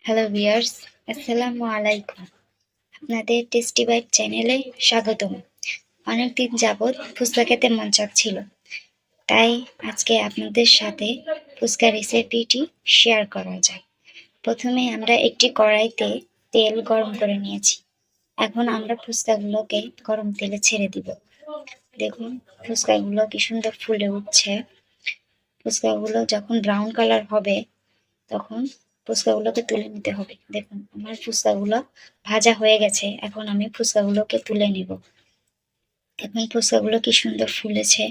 Hello viewers, আসসালামু আলাইকুম। আপনাদের টেস্টি বাইট চ্যানেলে স্বাগতম। অনেকদিন যাবৎ ফুচকা খেতে মন চাচ্ছিল, তাই আজকে আপনাদের সাথে ফুচকা রেসিপিটি শেয়ার করা যায়। প্রথমে আমরা একটি কড়াইতে তেল গরম করে নিয়েছি। এখন আমরা ফুচকাগুলোকে গরম তেলে ছেড়ে দিব। দেখুন ফুচকাগুলো কি সুন্দর ফুলে উঠছে। ফুচকাগুলো যখন ব্রাউন কালার হবে তখন ফুচকাগুলোকে তুলে নিতে হবে। দেখুন আমার ফুচকাগুলো ভাজা হয়ে গেছে, এখন আমি ফুচকাগুলোকে তুলে নিব। দেখুন ফুচকাগুলো কি সুন্দর ফুলেছে।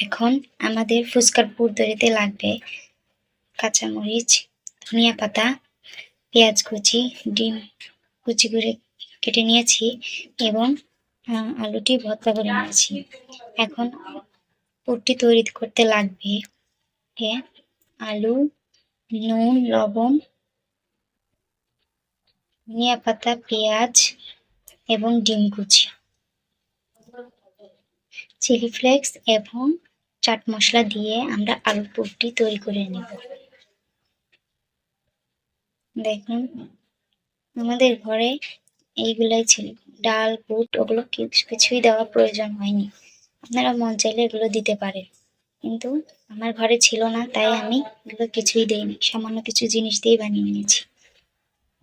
এখন আমাদের ফুচকার পুর তৈরিতে লাগবে কাঁচামরিচ, ধনিয়া পাতা, পেঁয়াজ কুচি, ডিম কুচি করে কেটে নিয়েছি এবং আলুটি ভর্তা করে নিয়েছি। এখন পুরটি তৈরি করতে লাগবে আলু, নুন, লবণ, ধনিয়া পাতা, পেঁয়াজ এবং ডিম কুচি, চিলি ফ্লেক্স এবং চাট মশলা দিয়ে আমরা আলুর পুরটি তৈরি করে নেব। দেখুন আমাদের ঘরে এইগুলাই ছিল, ডাল, বুট ওগুলো কিছুই দেওয়ার প্রয়োজন হয়নি। আপনারা মন চাইলে এগুলো দিতে পারেন, কিন্তু আমার ঘরে ছিল না, তাই আমি এগুলো কিছুই দিইনি, সামান্য কিছু জিনিস দিয়ে বানিয়ে নিয়েছি।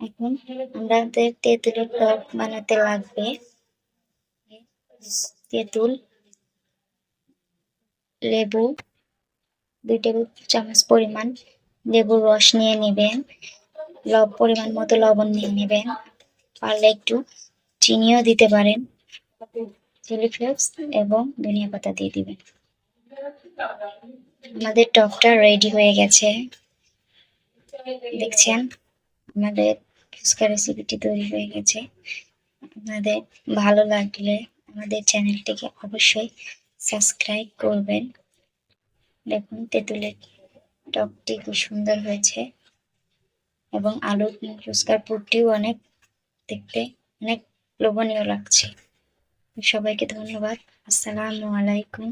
এখন আমাদের তেঁতুলের টক বানাতে লাগবে তেঁতুল, লেবু 2 টেবিল চামচ পরিমাণ লেবুর রস নিয়ে নেবেন, পরিমাণ মতো লবণ নিয়ে নেবেন, পারলে একটু চিনিও দিতে পারেন, চিলি ফ্লেক্স এবং ধনিয়া পাতা দিয়ে দিবেন। আমাদের টকটা রেডি হয়ে গেছে। দেখছেন আমাদের ফুচকা রেসিপিটি তৈরি হয়ে গেছে। আপনাদের ভালো লাগলে আমাদের চ্যানেলটিকে অবশ্যই সাবস্ক্রাইব করবেন। দেখুন তেঁতুলের টকটি খুব সুন্দর হয়েছে এবং আলুর ফুচকার পুরটিও অনেক দেখতে অনেক লোভনীয় লাগছে। সবাইকে ধন্যবাদ। আসসালামু আলাইকুম।